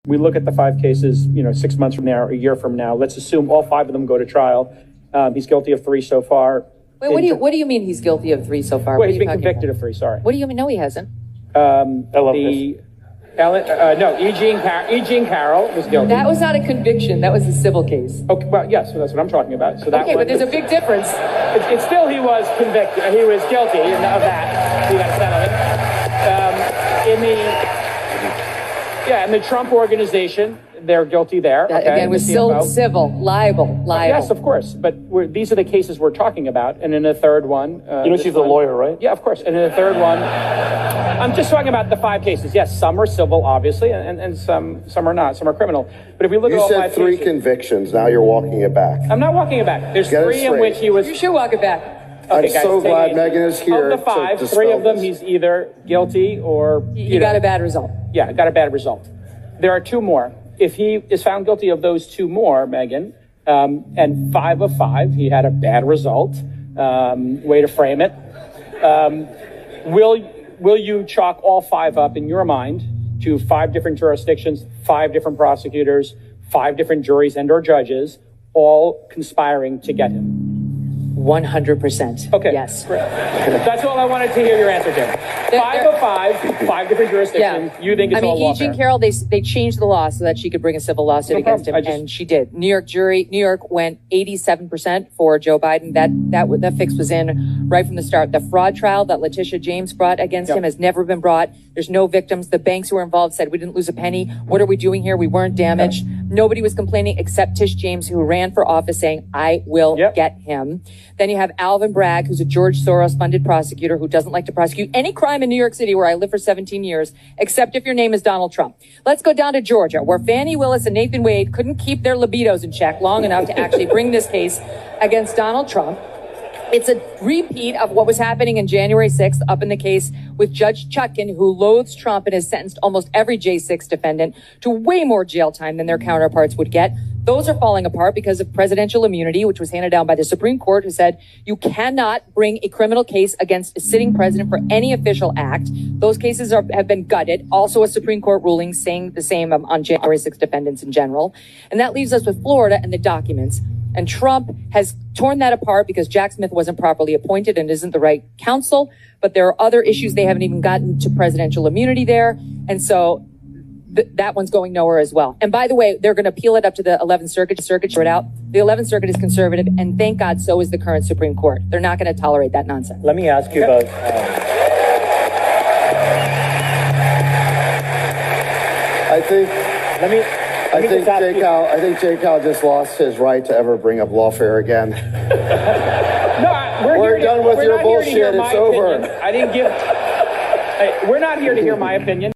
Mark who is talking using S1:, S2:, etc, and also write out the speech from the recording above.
S1: we look at the 5 cases, 6 months from now, a year from now, let's assume all 5 of them go to trial. He's guilty of 3 so far.
S2: Wait, what do you mean he's guilty of 3 so far?
S1: Well, he's been convicted of 3, sorry.
S2: What do you mean? No, he hasn't.
S3: I love this.
S1: E. Jean Carroll was guilty.
S2: That was not a conviction. That was a civil case.
S1: Okay, well, yes, so that's what I'm talking about. So that
S2: okay, but there's a big difference.
S1: It's still, he was convicted. He was guilty of that. He got a settlement. In the Trump organization, they're guilty there.
S2: That, okay, again, was still civil, liable.
S1: Yes, of course. But these are the cases we're talking about. And in the third one...
S3: she's a lawyer, right?
S1: Yeah, of course. And in the third one, I'm just talking about the 5 cases. Yes, some are civil, obviously, and some are not. Some are criminal. But if we look at all 5 cases...
S4: You said 3 convictions. Now you're walking it back.
S1: I'm not walking it back. There's 3 in which he was...
S2: You should walk it back.
S4: Okay, I'm so glad Megyn is here.
S1: Of the 5, 3 of them, he's either guilty or...
S2: You got a bad result.
S1: Yeah, got a bad result. There are 2 more. If he is found guilty of those 2 more, Megyn, and 5 of 5, he had a bad result, way to frame it, will you chalk all 5 up in your mind to 5 different jurisdictions, 5 different prosecutors, 5 different juries and or judges, all conspiring to get him?
S2: 100%.
S1: Okay.
S2: Yes.
S1: That's all I wanted to hear your answer to. 5 of 5 different jurisdictions. Yeah. You think it's all lawfare?
S2: Jean Carroll, they changed the law so that she could bring a civil lawsuit against him, and she did. New York went 87% for Joe Biden. That fix was in right from the start. The fraud trial that Letitia James brought against him has never been brought. There's no victims. The banks who were involved said, we didn't lose a penny. What are we doing here? We weren't damaged. Nobody was complaining except Tish James, who ran for office saying, I will get him. Then you have Alvin Bragg, who's a George Soros-funded prosecutor who doesn't like to prosecute any crime in New York City, where I lived for 17 years, except if your name is Donald Trump. Let's go down to Georgia, where Fani Willis and Nathan Wade couldn't keep their libidos in check long enough to actually bring this case against Donald Trump. It's a repeat of what was happening in January 6th up in the case with Judge Chutkan, who loathes Trump and has sentenced almost every J6 defendant to way more jail time than their counterparts would get. Those are falling apart because of presidential immunity, which was handed down by the Supreme Court, who said you cannot bring a criminal case against a sitting president for any official act. Those cases have been gutted. Also a Supreme Court ruling saying the same on January 6 defendants in general. And that leaves us with Florida and the documents. And Trump has torn that apart because Jack Smith wasn't properly appointed and isn't the right counsel. But there are other issues. They haven't even gotten to presidential immunity there. And so that one's going nowhere as well. And by the way, they're going to appeal it up to the 11th Circuit. Sort out. The 11th Circuit is conservative, and thank God so is the current Supreme Court. They're not going to tolerate that nonsense.
S3: Let me ask you about...
S4: I think Jay Cal just lost his right to ever bring up lawfare again.
S1: We're
S4: done with your bullshit. It's over.
S1: I didn't give... We're not here to hear my opinion.